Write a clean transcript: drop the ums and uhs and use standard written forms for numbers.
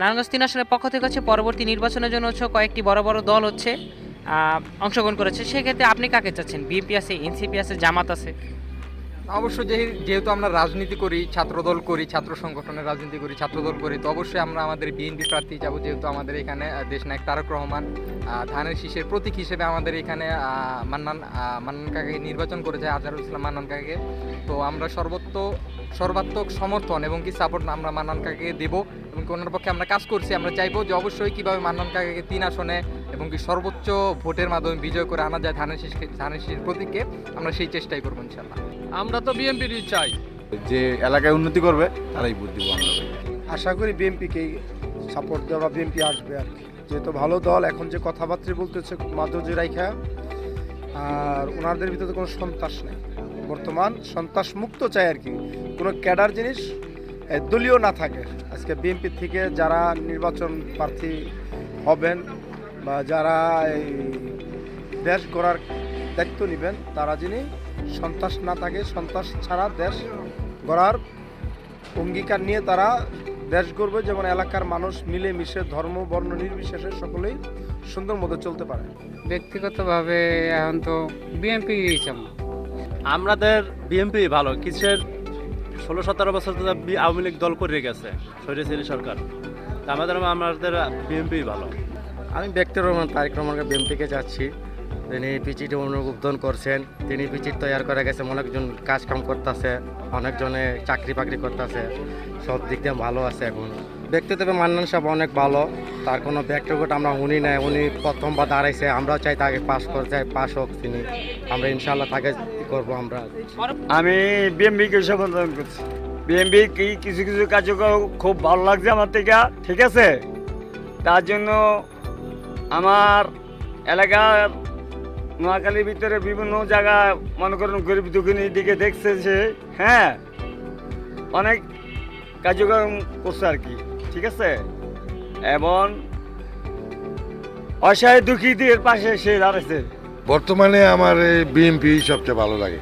নারায়ণগঞ্জ ৩ আসনের পক্ষ থেকে হচ্ছে পরবর্তী নির্বাচনের জন্য হচ্ছে কয়েকটি বড় বড় দল হচ্ছে অংশগ্রহণ করেছে। সেক্ষেত্রে আপনি কাকে চাচ্ছেন? বিএনপি আছে, এনসিপি আছে, জামাত আছে। অবশ্য যেহেতু আমরা রাজনীতি করি, ছাত্রদল করি, ছাত্র সংগঠনের রাজনীতি করি, ছাত্রদল করি, তো অবশ্যই আমরা আমাদের বিএনপি প্রার্থী যাব। যেহেতু আমাদের এখানে দেশনায়ক তারেক রহমান ধানের শীষের প্রতীক হিসেবে আমাদের এখানে মান্নান কাকাকে নির্বাচন করেছে, আজহারুল ইসলাম মান্নান কাকাকে। তো আমরা সর্বাত্মক সমর্থন এবং কি সাপোর্ট আমরা মান্নান কাকাকে দেবো এবং কি ওনার পক্ষে আমরা কাজ করছি। আমরা চাইবো যে অবশ্যই কীভাবে মান্নান কাকাকে 3 আসনে এবং কি সর্বোচ্চ ভোটের মাধ্যমে বিজয় করে আনা যায় ধানের শীষের প্রতীককে, আমরা সেই চেষ্টাই করবো ইনশাল্লাহ। আমরা তো বিএনপিরই চাই, যে এলাকায় উন্নতি করবে তারাই ভোট দিব আমরা। আশা করি বিএনপিকেই সাপোর্ট দেওয়া, বিএনপি আসবে আর কি, যেহেতু ভালো দল। এখন যে কথাবার্তা বলতেছে মাধুর্য রাইখা, আর ওনাদের ভিতরে কোনো সন্ত্রাস নেই, বর্তমান সন্ত্রাস মুক্ত চাই আর কি, কোনো ক্যাডার জিনিস দলীয় না থাকে। আজকে বিএনপি থেকে যারা নির্বাচন প্রার্থী হবেন বা যারা এই দেশ গড়ার দায়িত্ব নেবেন, তারা যিনি সন্ত্রাস না থাকে, সন্ত্রাস ছাড়া দেশ গড়ার অঙ্গীকার নিয়ে তারা দেশ গড়বে, যেমন এলাকার মানুষ মিলেমিশে ধর্ম বর্ণ নির্বিশেষে সকলেই সুন্দর মতো চলতে পারে। ব্যক্তিগতভাবে এখন তো বিএনপি চাবো। আমাদের বিএনপি ভালো, কিসের 16-17 বছর তো আওয়ামী লীগ দল করে গেছে, স্বৈরাচারী সরকার। আমাদের বিএনপি ভালো। আমি ব্যক্তিগত তারেক রহমানকে বিএনপিকে যাচ্ছি। তিনি পিচিটি অনুমোদন করছেন, তিনি পিচিট তৈরি করে গেছে, অনেকজন কাজ কাম করতেছে, অনেকজনে চাকরি বাকরি করতেছে, সব দিক দিয়ে ভালো আছে। এখন ব্যক্তিগতভাবে মান্নান সাহেব অনেক ভালো, তার কোনো ব্যক্তিগত আমরা উনি নেই, উনি প্রথমবার দাঁড়াইছে, আমরাও চাই তাকে পাস করতে, পাস হোক তিনি, আমরা ইনশাল্লাহ তাকে করবো আমরা। আমি বিএমপিকে সমর্থন করছি। বিএমপি কি কিছু কিছু কার্যক্রম খুব ভালো লাগছে আমার থেকে, ঠিক আছে। তার জন্য আমার এলাকার নোয়াখালীর ভিতরে বিভিন্ন জায়গায় মনে করেন গরিব দুঃখিনীর দিকে দেখছে যে হ্যাঁ অনেক কার্যক্রম করছে আর কি, ঠিক আছে। এবং অসহায় দুঃখীদের পাশে সে দাঁড়াচ্ছে। বর্তমানে আমার বিএনপি সবচেয়ে ভালো লাগে।